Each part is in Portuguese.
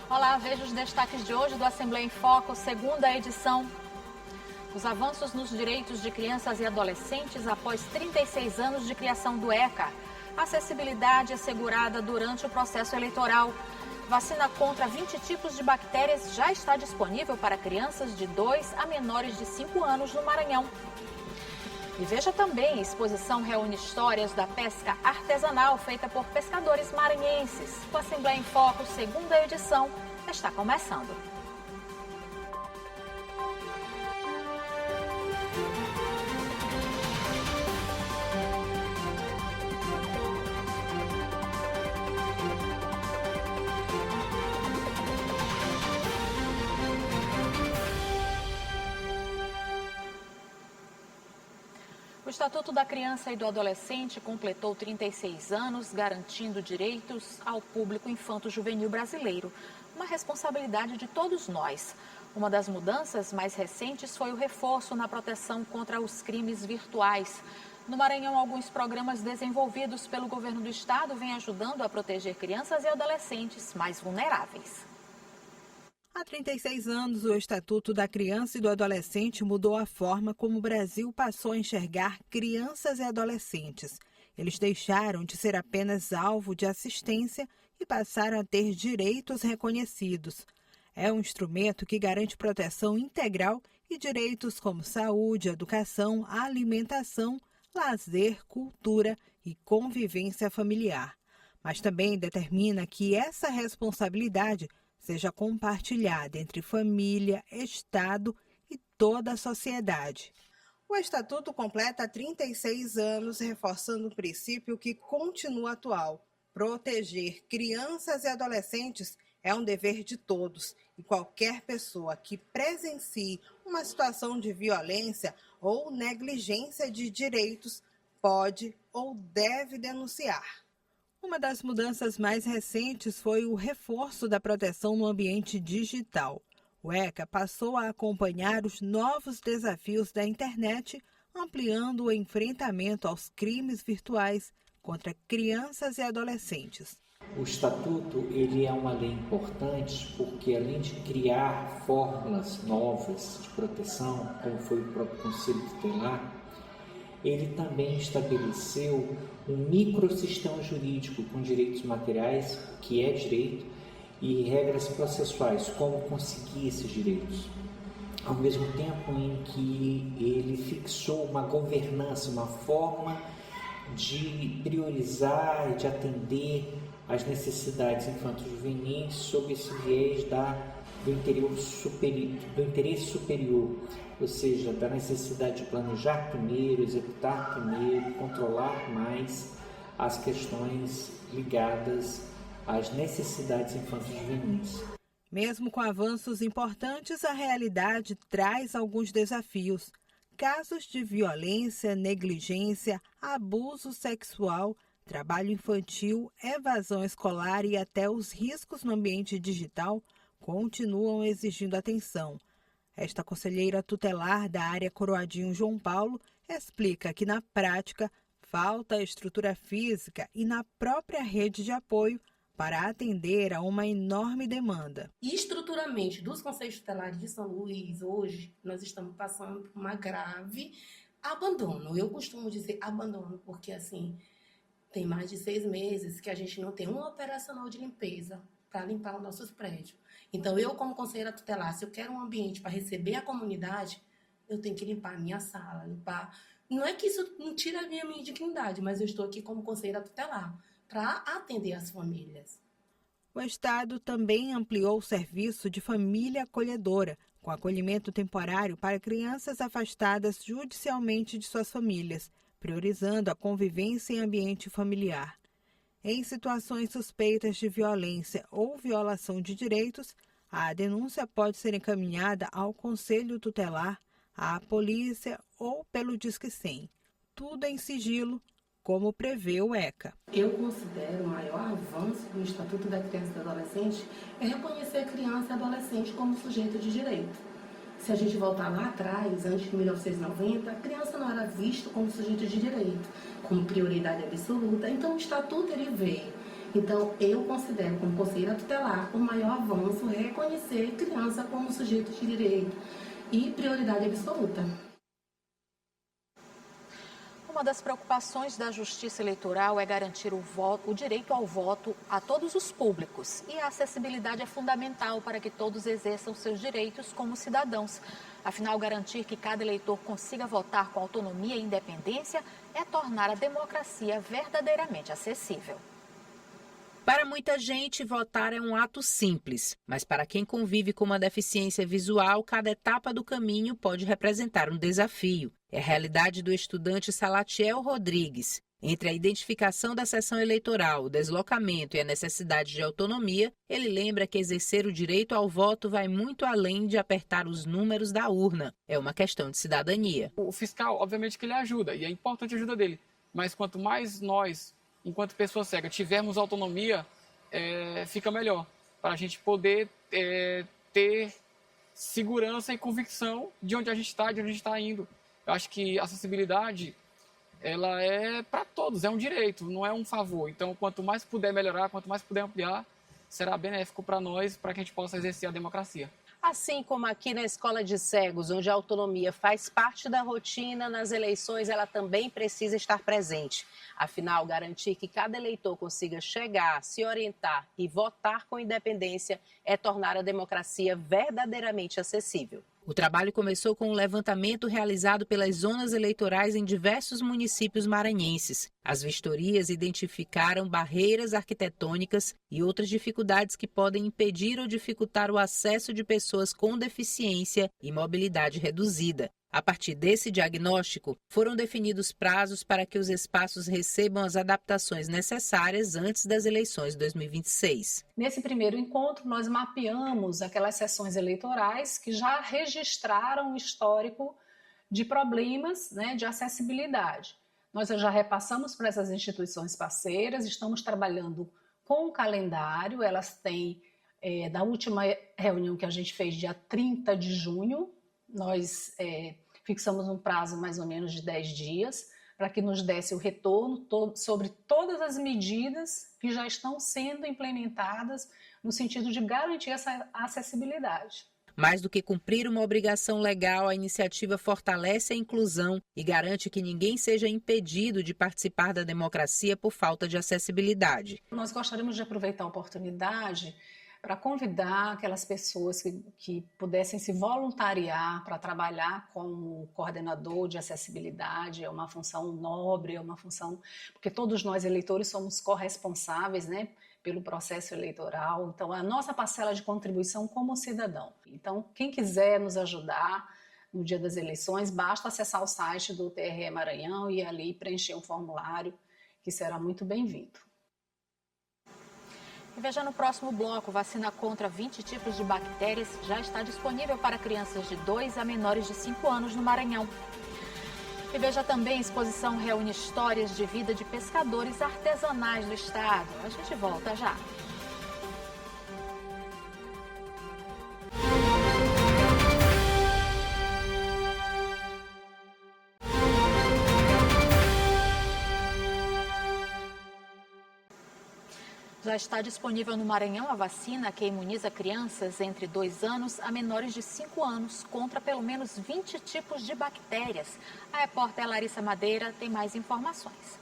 Olá, veja os destaques de hoje do Assembleia em Foco, segunda edição. Os avanços nos direitos de crianças e adolescentes após 36 anos de criação do ECA. Acessibilidade assegurada durante o processo eleitoral. Vacina contra 20 tipos de bactérias já está disponível para crianças de 2 a menores de 5 anos no Maranhão. E veja também, a exposição reúne histórias da pesca artesanal feita por pescadores maranhenses. O Assembleia em Foco, segunda edição, está começando. O Estatuto da Criança e do Adolescente completou 36 anos, garantindo direitos ao público infanto-juvenil brasileiro. Uma responsabilidade de todos nós. Uma das mudanças mais recentes foi o reforço na proteção contra os crimes virtuais. No Maranhão, alguns programas desenvolvidos pelo governo do estado vêm ajudando a proteger crianças e adolescentes mais vulneráveis. Há 36 anos, o Estatuto da Criança e do Adolescente mudou a forma como o Brasil passou a enxergar crianças e adolescentes. Eles deixaram de ser apenas alvo de assistência e passaram a ter direitos reconhecidos. É um instrumento que garante proteção integral e direitos como saúde, educação, alimentação, lazer, cultura e convivência familiar. Mas também determina que essa responsabilidade seja compartilhada entre família, Estado e toda a sociedade. O Estatuto completa 36 anos, reforçando um princípio que continua atual. Proteger crianças e adolescentes é um dever de todos, e qualquer pessoa que presencie uma situação de violência ou negligência de direitos pode ou deve denunciar. Uma das mudanças mais recentes foi o reforço da proteção no ambiente digital. O ECA passou a acompanhar os novos desafios da internet, ampliando o enfrentamento aos crimes virtuais contra crianças e adolescentes. O Estatuto ele é uma lei importante porque, além de criar fórmulas novas de proteção, como foi o próprio Conselho Tutelar, ele também estabeleceu um microsistema jurídico com direitos materiais, que é direito, e regras processuais, como conseguir esses direitos. Ao mesmo tempo em que ele fixou uma governança, uma forma de priorizar e de atender às necessidades infanto-juvenis sob esse viés do interesse superior, ou seja, da necessidade de planejar primeiro, executar primeiro, controlar mais as questões ligadas às necessidades infanto-juvenis. Mesmo com avanços importantes, a realidade traz alguns desafios. Casos de violência, negligência, abuso sexual, trabalho infantil, evasão escolar e até os riscos no ambiente digital continuam exigindo atenção. Esta conselheira tutelar da área Coroadinho João Paulo explica que, na prática, falta estrutura física e na própria rede de apoio para atender a uma enorme demanda. Estruturalmente, dos conselhos tutelares de São Luís, hoje, nós estamos passando por uma grave abandono. Eu costumo dizer abandono, porque, assim, tem mais de 6 meses que a gente não tem um operacional de limpeza para limpar os nossos prédios. Então, eu, como conselheira tutelar, se eu quero um ambiente para receber a comunidade, eu tenho que limpar a minha sala, limpar... Não é que isso não tira a minha dignidade, mas eu estou aqui como conselheira tutelar para atender as famílias. O Estado também ampliou o serviço de família acolhedora, com acolhimento temporário para crianças afastadas judicialmente de suas famílias, priorizando a convivência em ambiente familiar. Em situações suspeitas de violência ou violação de direitos, a denúncia pode ser encaminhada ao Conselho Tutelar, à polícia ou pelo Disque 100. Tudo em sigilo, como prevê o ECA. Eu considero o maior avanço do Estatuto da Criança e do Adolescente é reconhecer a criança e adolescente como sujeito de direito. Se a gente voltar lá atrás, antes de 1990, a criança não era vista como sujeito de direito, como prioridade absoluta. Então o Estatuto ele veio Então, eu considero, como conselheira tutelar, o maior avanço é reconhecer criança como sujeito de direito e prioridade absoluta. Uma das preocupações da Justiça Eleitoral é garantir o direito ao voto a todos os públicos. E a acessibilidade é fundamental para que todos exerçam seus direitos como cidadãos. Afinal, garantir que cada eleitor consiga votar com autonomia e independência é tornar a democracia verdadeiramente acessível. Para muita gente, votar é um ato simples, mas para quem convive com uma deficiência visual, cada etapa do caminho pode representar um desafio. É a realidade do estudante Salatiel Rodrigues. Entre a identificação da sessão eleitoral, o deslocamento e a necessidade de autonomia, ele lembra que exercer o direito ao voto vai muito além de apertar os números da urna. É uma questão de cidadania. O fiscal, obviamente que ele ajuda, e é importante a ajuda dele, mas quanto mais nós, enquanto pessoa cega, tivermos autonomia, fica melhor, para a gente poder ter segurança e convicção de onde a gente está, de onde a gente está indo. Eu acho que a acessibilidade, ela é para todos, é um direito, não é um favor. Então, quanto mais puder melhorar, quanto mais puder ampliar, será benéfico para nós, para que a gente possa exercer a democracia. Assim como aqui na Escola de Cegos, onde a autonomia faz parte da rotina, nas eleições ela também precisa estar presente. Afinal, garantir que cada eleitor consiga chegar, se orientar e votar com independência é tornar a democracia verdadeiramente acessível. O trabalho começou com um levantamento realizado pelas zonas eleitorais em diversos municípios maranhenses. As vistorias identificaram barreiras arquitetônicas e outras dificuldades que podem impedir ou dificultar o acesso de pessoas com deficiência e mobilidade reduzida. A partir desse diagnóstico, foram definidos prazos para que os espaços recebam as adaptações necessárias antes das eleições de 2026. Nesse primeiro encontro, nós mapeamos aquelas sessões eleitorais que já registraram um histórico de problemas, de acessibilidade. Nós já repassamos para essas instituições parceiras, estamos trabalhando com o calendário, elas têm, da última reunião que a gente fez, dia 30 de junho, nós fixamos um prazo mais ou menos de 10 dias para que nos desse o retorno sobre todas as medidas que já estão sendo implementadas no sentido de garantir essa acessibilidade. Mais do que cumprir uma obrigação legal, a iniciativa fortalece a inclusão e garante que ninguém seja impedido de participar da democracia por falta de acessibilidade. Nós gostaríamos de aproveitar a oportunidade para convidar aquelas pessoas que pudessem se voluntariar para trabalhar como coordenador de acessibilidade. É uma função nobre, é uma função... Porque todos nós, eleitores, somos corresponsáveis, pelo processo eleitoral. Então, a nossa parcela de contribuição como cidadão. Então, quem quiser nos ajudar no dia das eleições, basta acessar o site do TRE Maranhão e ali preencher um formulário, que será muito bem-vindo. E veja no próximo bloco, vacina contra 20 tipos de bactérias já está disponível para crianças de 2 a menores de 5 anos no Maranhão. E veja também, a exposição reúne histórias de vida de pescadores artesanais do estado. A gente volta já. Já está disponível no Maranhão a vacina que imuniza crianças entre 2 anos a menores de 5 anos contra pelo menos 20 tipos de bactérias. A repórter Larissa Madeira tem mais informações.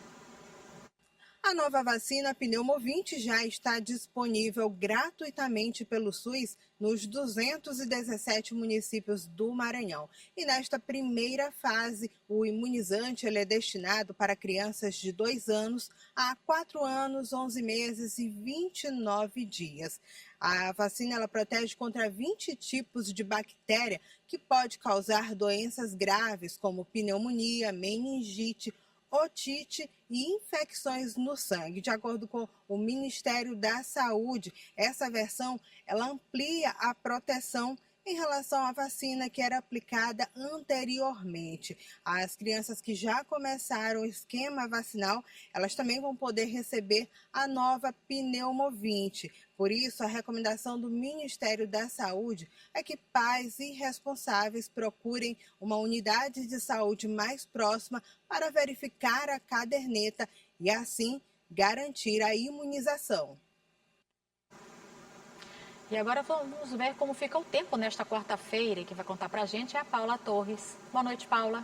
A nova vacina Pneumovinte já está disponível gratuitamente pelo SUS nos 217 municípios do Maranhão. E nesta primeira fase, o imunizante ele é destinado para crianças de 2 anos a 4 anos, 11 meses e 29 dias. A vacina ela protege contra 20 tipos de bactéria que pode causar doenças graves como pneumonia, meningite, otite e infecções no sangue. De acordo com o Ministério da Saúde, essa versão ela amplia a proteção em relação à vacina que era aplicada anteriormente. As crianças que já começaram o esquema vacinal, elas também vão poder receber a nova Pneumovinte. Por isso, a recomendação do Ministério da Saúde é que pais e responsáveis procurem uma unidade de saúde mais próxima para verificar a caderneta e, assim, garantir a imunização. E agora vamos ver como fica o tempo nesta quarta-feira. E quem vai contar para a gente é a Paula Torres. Boa noite, Paula.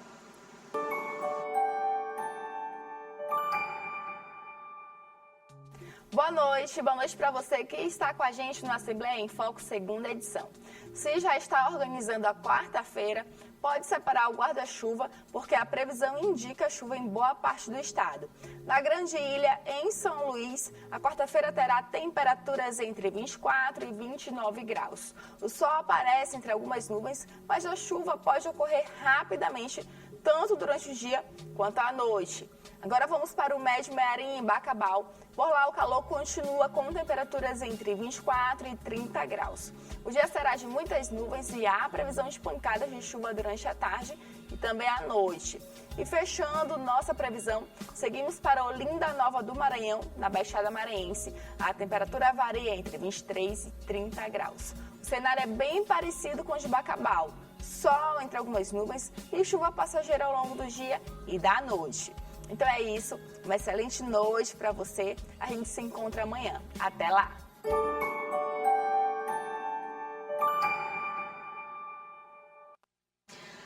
Boa noite para você que está com a gente no Assembleia em Foco, segunda edição. Se já está organizando a quarta-feira, pode separar o guarda-chuva, porque a previsão indica chuva em boa parte do estado. Na Grande Ilha, em São Luís, a quarta-feira terá temperaturas entre 24 e 29 graus. O sol aparece entre algumas nuvens, mas a chuva pode ocorrer rapidamente, tanto durante o dia quanto à noite. Agora vamos para o Médio Mearim, em Bacabal. Por lá, o calor continua com temperaturas entre 24 e 30 graus. O dia será de muitas nuvens e há previsão de pancadas de chuva durante a tarde e também à noite. E fechando nossa previsão, seguimos para Olinda Nova do Maranhão, na Baixada Maranhense. A temperatura varia entre 23 e 30 graus. O cenário é bem parecido com o de Bacabal. Sol entre algumas nuvens e chuva passageira ao longo do dia e da noite. Então é isso, uma excelente noite para você. A gente se encontra amanhã. Até lá!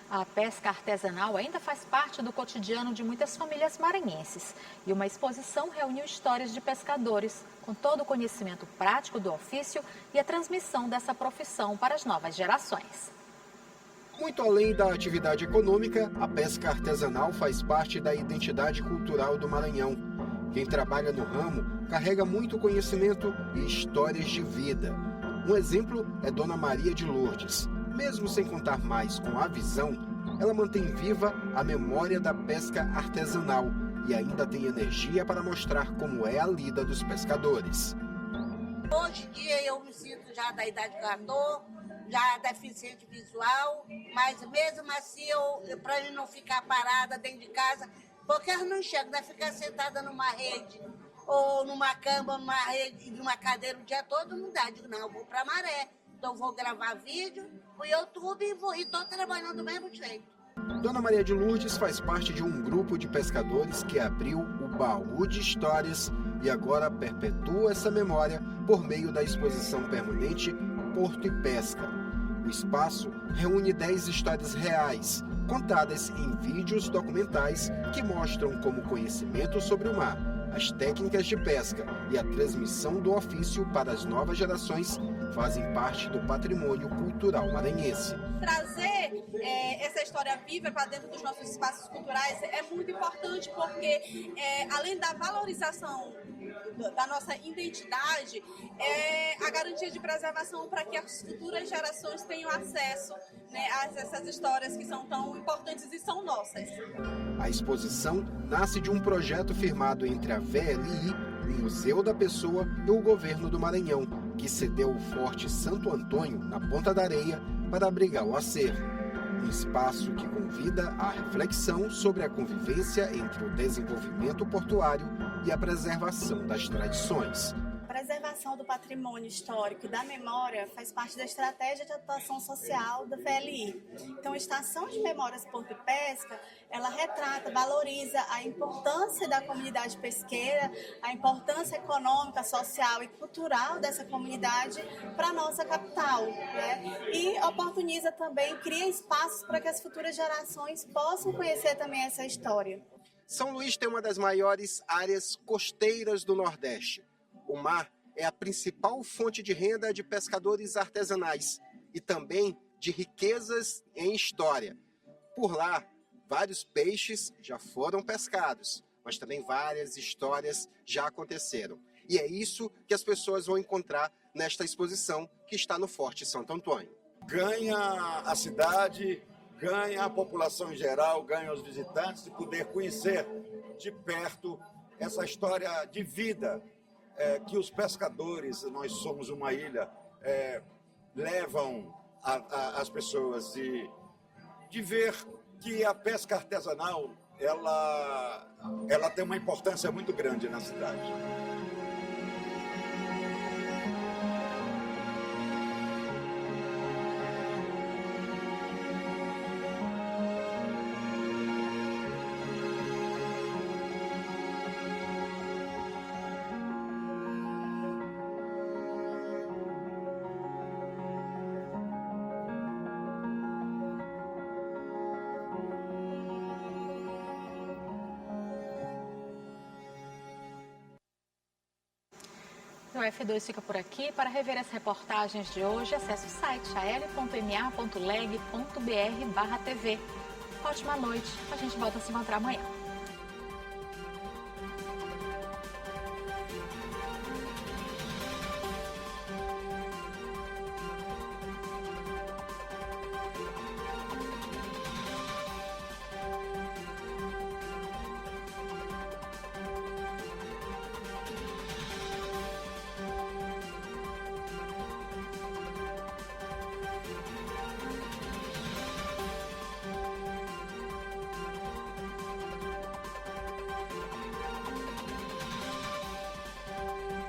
A pesca artesanal ainda faz parte do cotidiano de muitas famílias maranhenses. E uma exposição reuniu histórias de pescadores, com todo o conhecimento prático do ofício e a transmissão dessa profissão para as novas gerações. Muito além da atividade econômica, a pesca artesanal faz parte da identidade cultural do Maranhão. Quem trabalha no ramo carrega muito conhecimento e histórias de vida. Um exemplo é Dona Maria de Lourdes. Mesmo sem contar mais com a visão, ela mantém viva a memória da pesca artesanal e ainda tem energia para mostrar como é a lida dos pescadores. Hoje em dia eu me sinto já da idade que eu estou, já deficiente visual, mas mesmo assim, para mim não ficar parada dentro de casa, porque eu não enxergo, né? Ficar sentada numa rede, ou numa cama, numa rede, numa cadeira o dia todo, não dá. Digo, não, eu vou para Maré, então vou gravar vídeo pro YouTube e estou trabalhando do mesmo jeito. Dona Maria de Lourdes faz parte de um grupo de pescadores que abriu o baú de histórias e agora perpetua essa memória por meio da exposição permanente Porto e Pesca. O espaço reúne 10 histórias reais, contadas em vídeos documentais que mostram como o conhecimento sobre o mar, as técnicas de pesca e a transmissão do ofício para as novas gerações fazem parte do patrimônio cultural maranhense. Trazer essa história viva para dentro dos nossos espaços culturais é muito importante porque, além da valorização da nossa identidade, é a garantia de preservação para que as futuras gerações tenham acesso, né, a essas histórias que são tão importantes e são nossas. A exposição nasce de um projeto firmado entre a VLI, o Museu da Pessoa e o Governo do Maranhão, que cedeu o Forte Santo Antônio, na Ponta da Areia, para abrigar o acervo. Um espaço que convida à reflexão sobre a convivência entre o desenvolvimento portuário e a preservação das tradições. A preservação do patrimônio histórico e da memória faz parte da estratégia de atuação social da VLI. Então, a Estação de Memórias Porto e Pesca, ela retrata, valoriza a importância da comunidade pesqueira, a importância econômica, social e cultural dessa comunidade para a nossa capital, né? E oportuniza também, cria espaços para que as futuras gerações possam conhecer também essa história. São Luís tem uma das maiores áreas costeiras do Nordeste. O mar é a principal fonte de renda de pescadores artesanais e também de riquezas em história. Por lá, vários peixes já foram pescados, mas também várias histórias já aconteceram. E é isso que as pessoas vão encontrar nesta exposição que está no Forte Santo Antônio. Ganha a cidade, ganha a população em geral, ganha os visitantes de poder conhecer de perto essa história de vida que os pescadores, nós somos uma ilha, levam as pessoas de ver que a pesca artesanal ela tem uma importância muito grande na cidade. O F2 fica por aqui. Para rever as reportagens de hoje, acesse o site al.ma.leg.br/tv. Ótima noite. A gente volta a se encontrar amanhã.